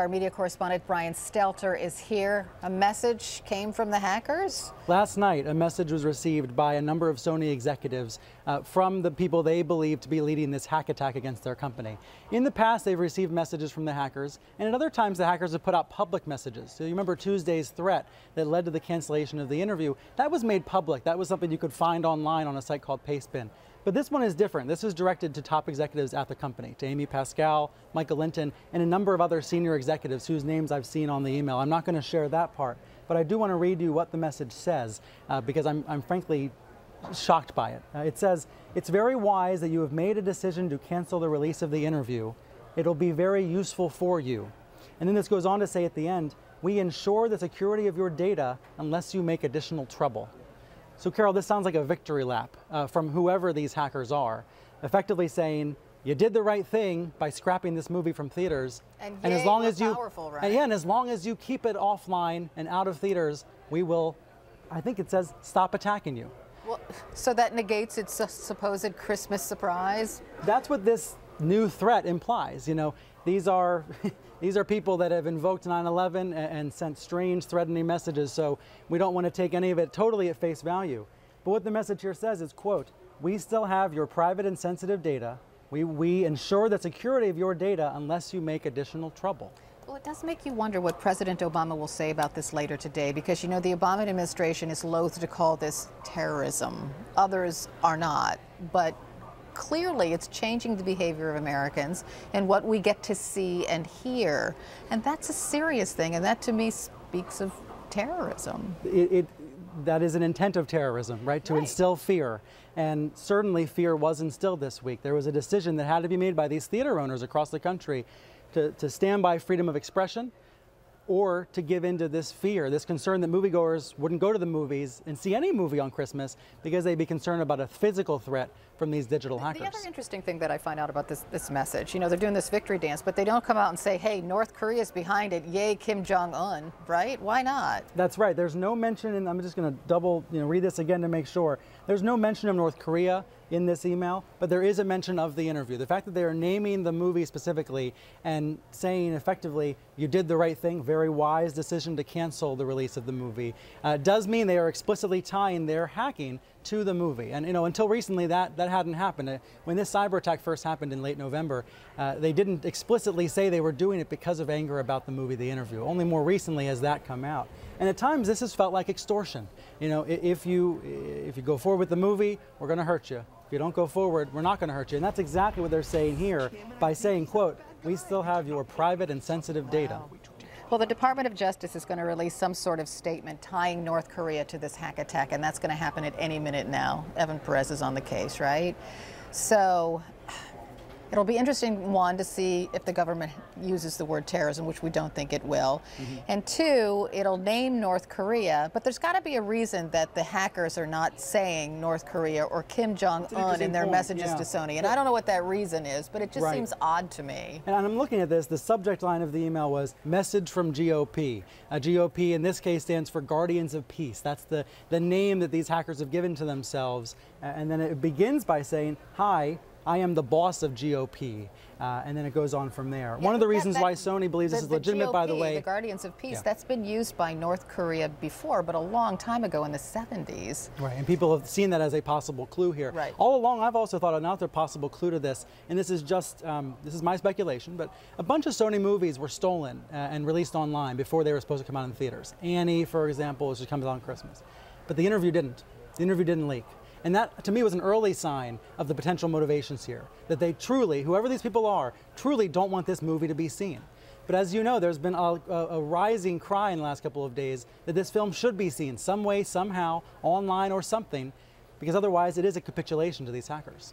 Our media correspondent Brian Stelter is here. A message came from the hackers? Last night, a message was received by a number of Sony executives from the people they believe to be leading this hack attack against their company. In the past, they've received messages from the hackers, and at other times, the hackers have put out public messages. So you remember Tuesday's threat that led to the cancellation of the interview? That was made public. That was something you could find online on a site called Pastebin. But this one is different. This is directed to top executives at the company, to Amy Pascal, Michael Linton, and a number of other senior executives whose names I've seen on the email. I'm not going to share that part, but I do want to read you what the message says because I'm frankly shocked by it. It says, "It's very wise that you have made a decision to cancel the release of the interview. It'll be very useful for you." And then this goes on to say at the end, "We ensure the security of your data unless you make additional trouble." So Carol, this sounds like a victory lap from whoever these hackers are, effectively saying, you did the right thing by scrapping this movie from theaters. And as long as you keep it offline and out of theaters, we will, I think it says, stop attacking you. Well, so that negates its supposed Christmas surprise? That's what this new threat implies. You know, these are people that have invoked 9/11 and sent strange threatening messages, so we don't want to take any of it totally at face value. But what the message here says is, quote, "We still have your private and sensitive data. We ensure the security of your data unless you make additional trouble." Well, it does make you wonder what President Obama will say about this later today, because, you know, the Obama administration is loath to call this terrorism. Others are not, but clearly it's changing the behavior of Americans and what we get to see and hear. And that's a serious thing, and that to me speaks of terrorism. That is an intent of terrorism, right? To instill fear. And certainly fear was instilled this week. There was a decision that had to be made by these theater owners across the country to stand by freedom of expression, or to give into this fear, this concern that moviegoers wouldn't go to the movies and see any movie on Christmas because they'd be concerned about a physical threat from these digital hackers. The other interesting thing that I find out about this message, you know, they're doing this victory dance, but they don't come out and say, hey, North Korea's behind it, yay, Kim Jong-un, right? Why not? That's right. There's no mention, and I'm just going to read this again to make sure. There's no mention of North Korea in this email, but there is a mention of the interview. The fact that they are naming the movie specifically and saying effectively, you did the right thing, very wise decision to cancel the release of the movie, does mean they are explicitly tying their hacking to the movie. And, you know, until recently that hadn't happened. When this cyber attack first happened in late November, they didn't explicitly say they were doing it because of anger about the movie, The Interview. Only more recently has that come out. And at times this has felt like extortion. You know, if you go forward with the movie, we're going to hurt you. If you don't go forward, we're not going to hurt you. And that's exactly what they're saying here by saying, quote, "We still have your private and sensitive data." Well, the Department of Justice is going to release some sort of statement tying North Korea to this hack attack, and that's going to happen at any minute now. Evan Perez is on the case, right? So it'll be interesting, one, to see if the government uses the word terrorism, which we don't think it will. And two, it'll name North Korea, but there's got to be a reason that the hackers are not saying North Korea or Kim Jong-un in their messages to Sony. And I don't know what that reason is, but it just seems odd to me. And I'm looking at this, the subject line of the email was "Message from GOP." GOP in this case stands for Guardians of Peace. That's the name that these hackers have given to themselves. And then it begins by saying, "Hi, I am the boss of GOP," and then it goes on from there. One of the reasons why Sony believes this is legitimate, GOP, by the way. The Guardians of Peace, that's been used by North Korea before, but a long time ago in the 70s. Right, and people have seen that as a possible clue here. Right. All along, I've also thought another possible clue to this, and this is just, this is my speculation, but a bunch of Sony movies were stolen and released online before they were supposed to come out in theaters. Annie, for example, which comes out on Christmas. But the interview didn't. The interview didn't leak. And that, to me, was an early sign of the potential motivations here, that they truly, whoever these people are, truly don't want this movie to be seen. But as you know, there's been a rising cry in the last couple of days that this film should be seen some way, somehow, online or something, because otherwise it is a capitulation to these hackers.